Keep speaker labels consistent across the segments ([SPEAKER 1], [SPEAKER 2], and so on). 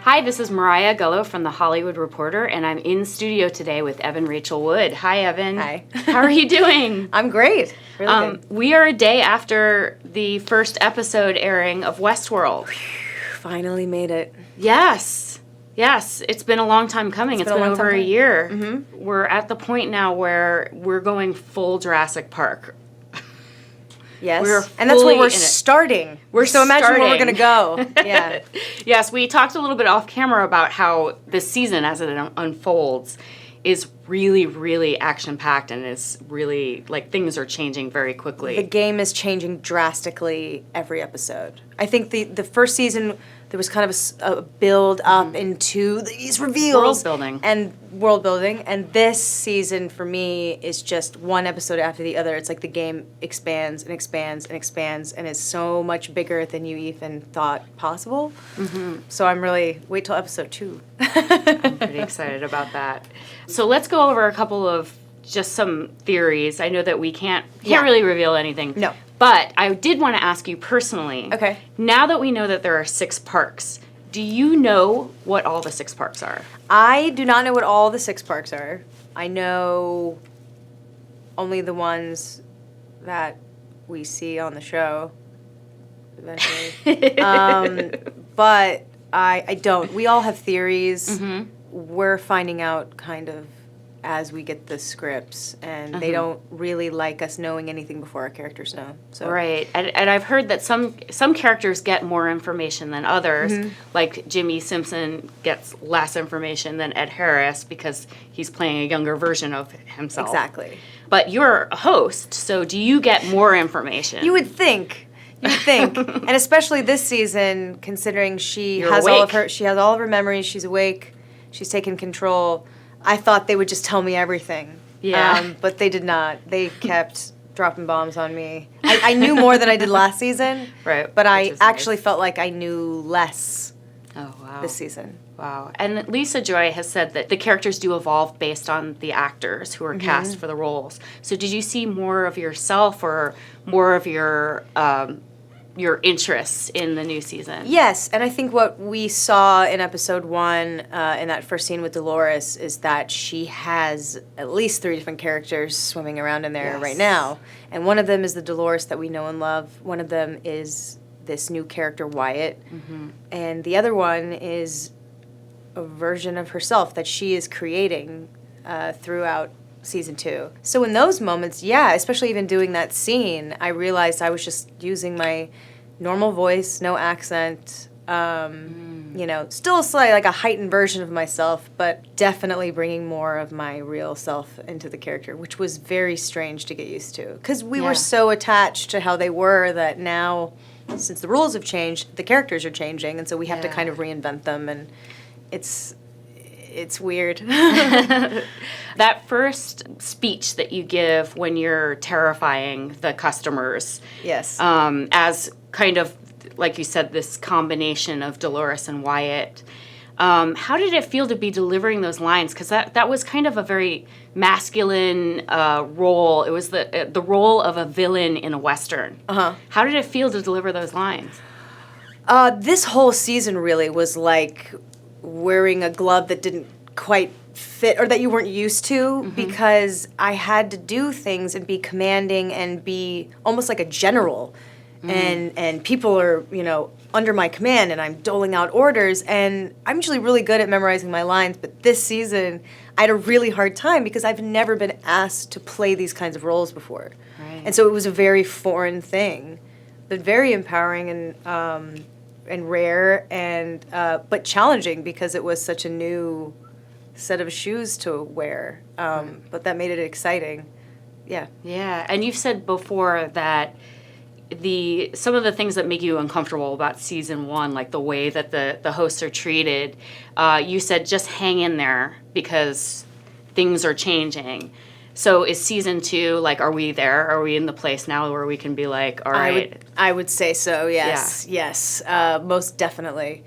[SPEAKER 1] Hi, this is Mariah Gullo from The Hollywood Reporter, and I'm in studio today with Evan Rachel Wood. Hi, Evan.
[SPEAKER 2] Hi.
[SPEAKER 1] How are you doing?
[SPEAKER 2] I'm great. Really good.
[SPEAKER 1] We are a day after the first episode airing of Westworld.
[SPEAKER 2] Finally made it.
[SPEAKER 1] Yes. Yes. It's been a long time coming. It's been over a year.
[SPEAKER 2] Mm-hmm.
[SPEAKER 1] We're at the point now where we're going full Jurassic Park.
[SPEAKER 2] Yes. And that's where we're starting. So imagine
[SPEAKER 1] starting.
[SPEAKER 2] where we're going to go. Yeah.
[SPEAKER 1] Yes, we talked a little bit off camera about how this season, as it unfolds, is really, really action-packed and is really, like, things are changing very quickly.
[SPEAKER 2] The game is changing drastically every episode. I think the first season, there was kind of a build up into these reveals. World building. And this season, for me, is just one episode after the other. It's like the game expands and expands and expands and is so much bigger than you even thought possible. Mm-hmm. So I'm really, wait till episode 2.
[SPEAKER 1] I'm pretty excited about that. So let's go over a couple of just some theories. I know that we can't really reveal anything.
[SPEAKER 2] No.
[SPEAKER 1] But I did want to ask you personally.
[SPEAKER 2] Okay.
[SPEAKER 1] Now that we know that there are 6 parks, do you know what all the 6 parks are?
[SPEAKER 2] I do not know what all the 6 parks are. I know only the ones that we see on the show eventually. But I don't. We all have theories. Mm-hmm. We're finding out kind of as we get the scripts, and they don't really like us knowing anything before our characters know. So.
[SPEAKER 1] Right, and I've heard that some characters get more information than others. Mm-hmm. Like Jimmy Simpson gets less information than Ed Harris because he's playing a younger version of himself.
[SPEAKER 2] Exactly.
[SPEAKER 1] But you're a host, so do you get more information?
[SPEAKER 2] You would think. And especially this season, considering she has all of her memories, she's awake, she's taken control. I thought they would just tell me everything.
[SPEAKER 1] Yeah.
[SPEAKER 2] But they did not. They kept dropping bombs on me. I knew more than I did last season.
[SPEAKER 1] Right.
[SPEAKER 2] But I actually felt like I knew less this season.
[SPEAKER 1] Wow. And Lisa Joy has said that the characters do evolve based on the actors who are cast for the roles. So did you see more of yourself or more of your interests in the new season?
[SPEAKER 2] Yes, and I think what we saw in episode 1, in that first scene with Dolores, is that she has at least 3 different characters swimming around in there right now. And one of them is the Dolores that we know and love. One of them is this new character, Wyatt. Mm-hmm. And the other one is a version of herself that she is creating throughout season 2. So in those moments, especially even doing that scene, I realized I was just using my normal voice, no accent, still slightly like a heightened version of myself, but definitely bringing more of my real self into the character, which was very strange to get used to. Because we were so attached to how they were that now, since the rules have changed, the characters are changing, and so we have to kind of reinvent them, and it's weird.
[SPEAKER 1] That first speech that you give when you're terrifying the customers.
[SPEAKER 2] Yes.
[SPEAKER 1] As kind of, like you said, this combination of Dolores and Wyatt. How did it feel to be delivering those lines? Because that was kind of a very masculine role. It was the role of a villain in a Western. Uh-huh. How did it feel to deliver those lines?
[SPEAKER 2] This whole season really was like wearing a glove that didn't quite fit or that you weren't used to, because I had to do things and be commanding and be almost like a general. And people are, under my command, and I'm doling out orders, and I'm usually really good at memorizing my lines, but this season I had a really hard time because I've never been asked to play these kinds of roles before. Right. And so it was a very foreign thing, but very empowering and rare and but challenging because it was such a new set of shoes to wear. But that made it exciting. Yeah.
[SPEAKER 1] Yeah, and you've said before that some of the things that make you uncomfortable about season 1, like the way that the hosts are treated, you said just hang in there because things are changing. So is season 2, like, are we there? Are we in the place now where we can be like, all right?
[SPEAKER 2] I would say so, yes. Yeah. Yes, most definitely.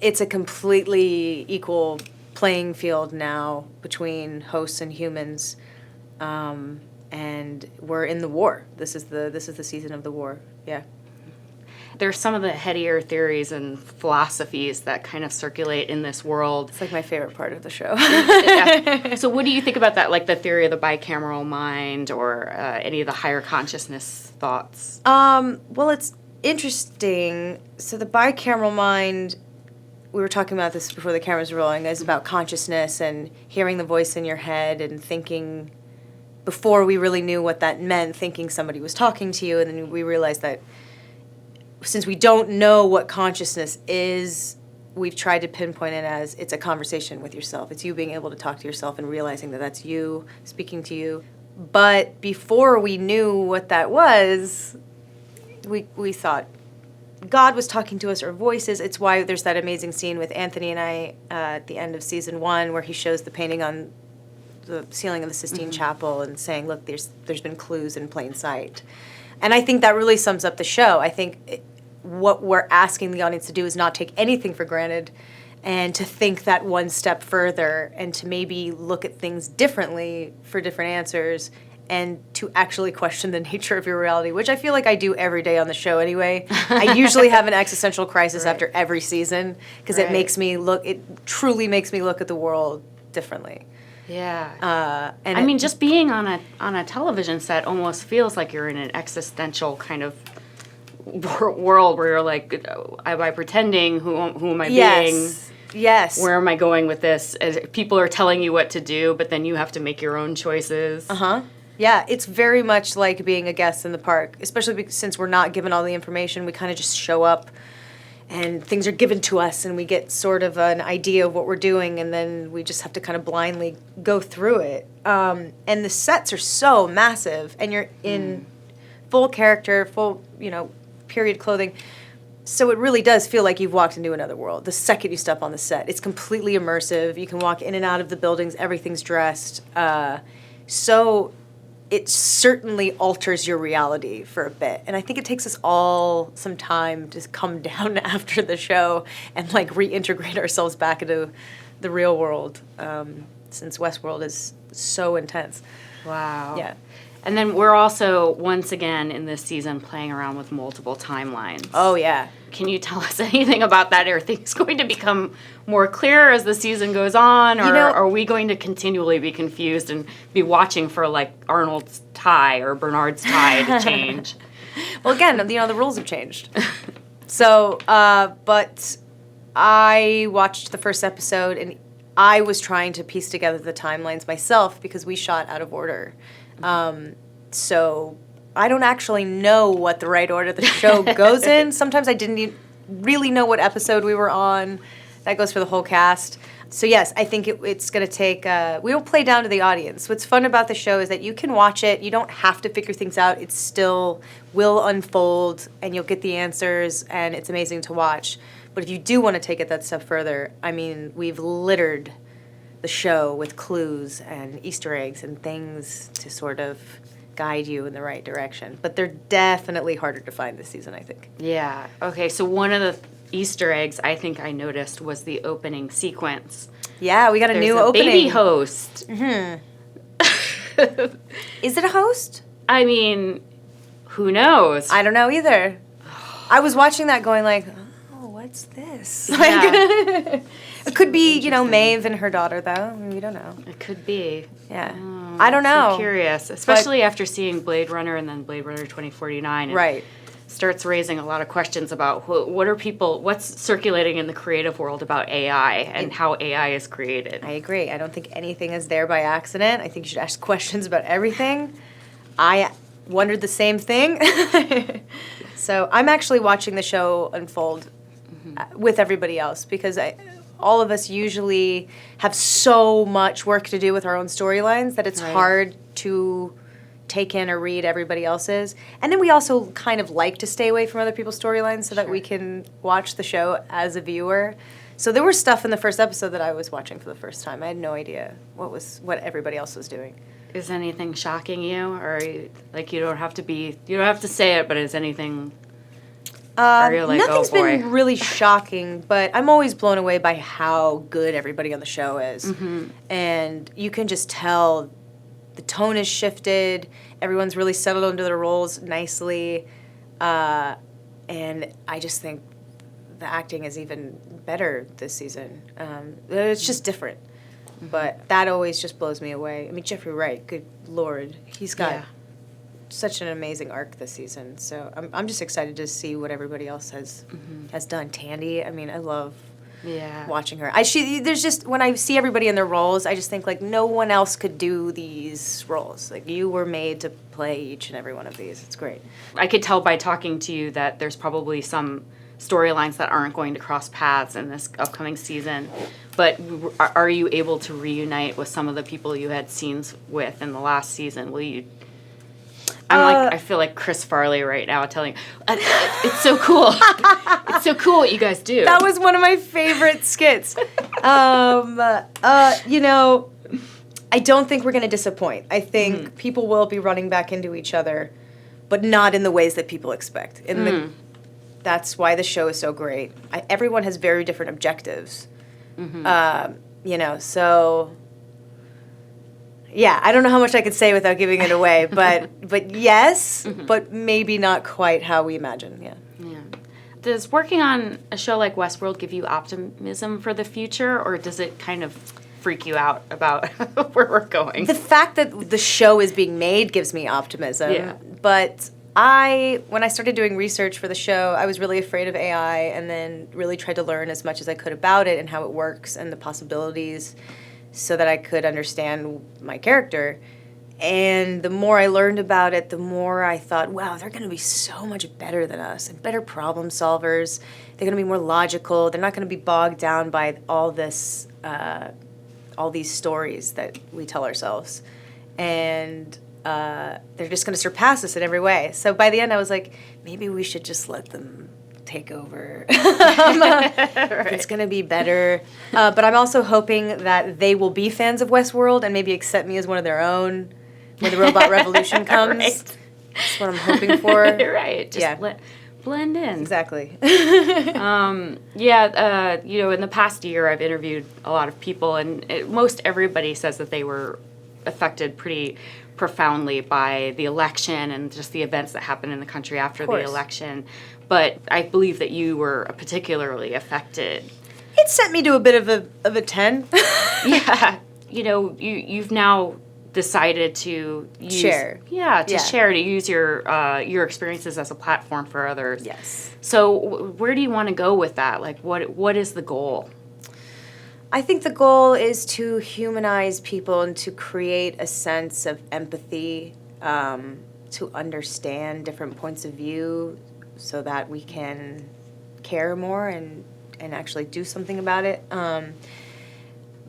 [SPEAKER 2] It's a completely equal playing field now between hosts and humans. And we're in the war. This is the season of the war. Yeah.
[SPEAKER 1] There's some of the headier theories and philosophies that kind of circulate in this world.
[SPEAKER 2] It's like my favorite part of the show.
[SPEAKER 1] Yeah. So what do you think about that, like the theory of the bicameral mind or any of the higher consciousness thoughts?
[SPEAKER 2] Well, it's interesting. So the bicameral mind, we were talking about this before the cameras were rolling, is about consciousness and hearing the voice in your head and thinking, before we really knew what that meant, thinking somebody was talking to you, and then we realized that since we don't know what consciousness is, we've tried to pinpoint it as it's a conversation with yourself. It's you being able to talk to yourself and realizing that that's you speaking to you. But before we knew what that was, we thought God was talking to us, or voices. It's why there's that amazing scene with Anthony and I at the end of season 1 where he shows the painting on the ceiling of the Sistine Chapel and saying, look, there's been clues in plain sight. And I think that really sums up the show. I think what we're asking the audience to do is not take anything for granted and to think that one step further and to maybe look at things differently for different answers and to actually question the nature of your reality, which I feel like I do every day on the show anyway. I usually have an existential crisis after every season because it truly makes me look at the world differently.
[SPEAKER 1] Yeah. And I mean, just being on a television set almost feels like you're in an existential kind of world where you're like, am I pretending? Who am I being?
[SPEAKER 2] Yes.
[SPEAKER 1] Where am I going with this? As people are telling you what to do, but then you have to make your own choices.
[SPEAKER 2] Yeah, it's very much like being a guest in the park, especially since we're not given all the information. We kind of just show up and things are given to us and we get sort of an idea of what we're doing, and then we just have to kind of blindly go through it. And the sets are so massive, and you're in full character, full, period clothing. So it really does feel like you've walked into another world the second you step on the set. It's completely immersive. You can walk in and out of the buildings. Everything's dressed. So it certainly alters your reality for a bit. And I think it takes us all some time to come down after the show and reintegrate ourselves back into the real world, since Westworld is so intense.
[SPEAKER 1] Wow.
[SPEAKER 2] Yeah.
[SPEAKER 1] And then we're also, once again, in this season, playing around with multiple timelines.
[SPEAKER 2] Oh, yeah.
[SPEAKER 1] Can you tell us anything about that? Are things going to become more clear as the season goes on? Or are we going to continually be confused and be watching for, Arnold's tie or Bernard's tie to change?
[SPEAKER 2] Well, again, the rules have changed. So, but I watched the first episode, and I was trying to piece together the timelines myself because we shot out of order. So I don't actually know what the right order the show goes in. Sometimes I didn't really know what episode we were on. That goes for the whole cast. So yes, I think it's going to take, we will play down to the audience. What's fun about the show is that you can watch it. You don't have to figure things out. It still will unfold and you'll get the answers and it's amazing to watch. But if you do want to take it that step further, I mean, we've littered the show with clues and Easter eggs and things to sort of guide you in the right direction. But they're definitely harder to find this season, I think.
[SPEAKER 1] Yeah. Okay, so one of the Easter eggs I think I noticed was the opening sequence.
[SPEAKER 2] Yeah, we got a new opening.
[SPEAKER 1] Baby host.
[SPEAKER 2] Mm-hmm. Is it a host?
[SPEAKER 1] I mean, who knows?
[SPEAKER 2] I don't know either. I was watching that going what's this?
[SPEAKER 1] Yeah.
[SPEAKER 2] It could be, Maeve and her daughter, though. We don't know.
[SPEAKER 1] It could be.
[SPEAKER 2] Yeah. I don't know.
[SPEAKER 1] I'm curious, especially after seeing Blade Runner and then Blade Runner 2049.
[SPEAKER 2] Right.
[SPEAKER 1] Starts raising a lot of questions about what's circulating in the creative world about AI and how AI is created.
[SPEAKER 2] I agree. I don't think anything is there by accident. I think you should ask questions about everything. I wondered the same thing. So I'm actually watching the show unfold with everybody else because all of us usually have so much work to do with our own storylines that it's hard to take in or read everybody else's. And then we also kind of like to stay away from other people's storylines so that we can watch the show as a viewer. So there was stuff in the first episode that I was watching for the first time. I had no idea what everybody else was doing.
[SPEAKER 1] Is anything shocking you, or you don't have to say it, but is anything?
[SPEAKER 2] Nothing's been really shocking, but I'm always blown away by how good everybody on the show is. Mm-hmm. And you can just tell the tone has shifted. Everyone's really settled into their roles nicely. And I just think the acting is even better this season. It's just different. But that always just blows me away. I mean, Jeffrey Wright, good Lord, he's got such an amazing arc this season. So I'm just excited to see what everybody else has done. Tandy, I mean, I love watching her. There's just, when I see everybody in their roles, I just think, like, no one else could do these roles. Like, you were made to play each and every one of these. It's great.
[SPEAKER 1] I could tell by talking to you that there's probably some storylines that aren't going to cross paths in this upcoming season. But are you able to reunite with some of the people you had scenes with in the last season? Will you? I feel like Chris Farley right now telling, it's so cool. It's so cool what you guys do.
[SPEAKER 2] That was one of my favorite skits. You know, I don't think we're going to disappoint. I think people will be running back into each other, but not in the ways that people expect. That's why the show is so great. Everyone has very different objectives. You know, so yeah, I don't know how much I could say without giving it away, but yes, but maybe not quite how we imagine. Yeah.
[SPEAKER 1] Does working on a show like Westworld give you optimism for the future, or does it kind of freak you out about where we're going?
[SPEAKER 2] The fact that the show is being made gives me optimism. But when I started doing research for the show, I was really afraid of AI, and then really tried to learn as much as I could about it and how it works and the possibilities, so that I could understand my character. And the more I learned about it, the more I thought, wow, they're going to be so much better than us and better problem solvers. They're going to be more logical. They're not going to be bogged down by all these stories that we tell ourselves. And they're just going to surpass us in every way. So by the end, I was like, maybe we should just let them take over. It's going to be better. But I'm also hoping that they will be fans of Westworld and maybe accept me as one of their own when the robot revolution comes.
[SPEAKER 1] Right.
[SPEAKER 2] That's what I'm hoping for.
[SPEAKER 1] Right. Just blend in.
[SPEAKER 2] Exactly.
[SPEAKER 1] You know, in the past year, I've interviewed a lot of people, and most everybody says that they were affected pretty profoundly by the election and just the events that happened in the country after the election. But I believe that you were particularly affected.
[SPEAKER 2] It sent me to a bit of a 10.
[SPEAKER 1] Yeah. You know, you've now decided to share. To use your experiences as a platform for others.
[SPEAKER 2] Yes.
[SPEAKER 1] So where do you want to go with that? Like, what is the goal?
[SPEAKER 2] I think the goal is to humanize people and to create a sense of empathy, to understand different points of view so that we can care more and actually do something about it.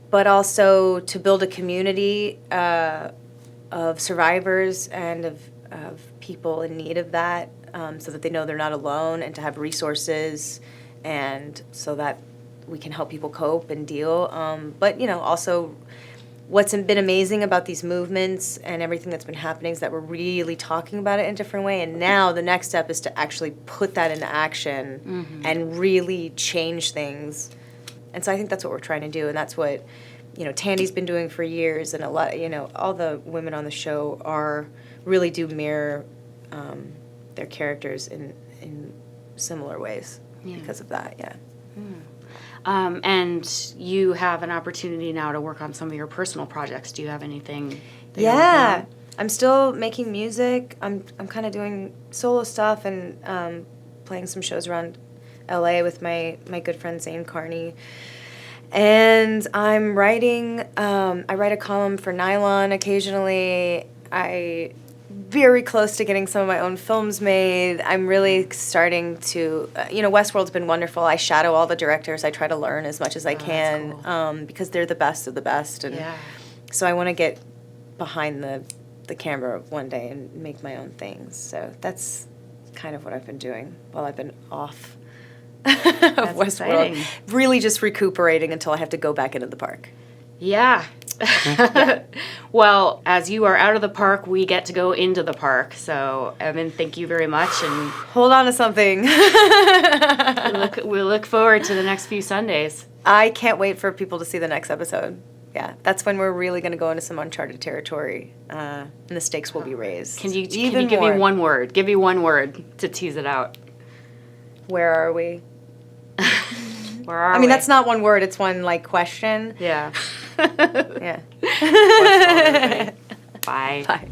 [SPEAKER 2] But also to build a community of survivors and of people in need of that, so that they know they're not alone, and to have resources, and so that we can help people cope and deal. But, you know, also what's been amazing about these movements and everything that's been happening is that we're really talking about it in a different way. And now the next step is to actually put that into action and really change things. And so I think that's what we're trying to do. And that's what, you know, Tandy's been doing for years. And a lot, you know, all the women on the show really do mirror their characters in similar ways because of that. Yeah.
[SPEAKER 1] And you have an opportunity now to work on some of your personal projects. Do you have anything?
[SPEAKER 2] I'm still making music. I'm kind of doing solo stuff and playing some shows around LA with my good friend Zane Carney. And I'm writing. I write a column for Nylon occasionally. Very close to getting some of my own films made. I'm really starting to, Westworld's been wonderful. I shadow all the directors. I try to learn as much as I can, cool. Because they're the best of the best. And so I want to get behind the camera one day and make my own things. So that's kind of what I've been doing while I've been off of Westworld. Exciting. Really just recuperating until I have to go back into the park.
[SPEAKER 1] Yeah. Well, as you are out of the park, we get to go into the park. So, Evan, thank you very much. And
[SPEAKER 2] hold on to something.
[SPEAKER 1] we look forward to the next few Sundays.
[SPEAKER 2] I can't wait for people to see the next episode. Yeah, that's when we're really going to go into some uncharted territory, and the stakes will be raised.
[SPEAKER 1] Can you give me one word? Give me one word to tease it out.
[SPEAKER 2] Where are we?
[SPEAKER 1] Where are
[SPEAKER 2] I
[SPEAKER 1] we?
[SPEAKER 2] mean, that's not one word. It's one, like, question.
[SPEAKER 1] Yeah.
[SPEAKER 2] Yeah.
[SPEAKER 1] Westworld, everybody. Bye.
[SPEAKER 2] Bye.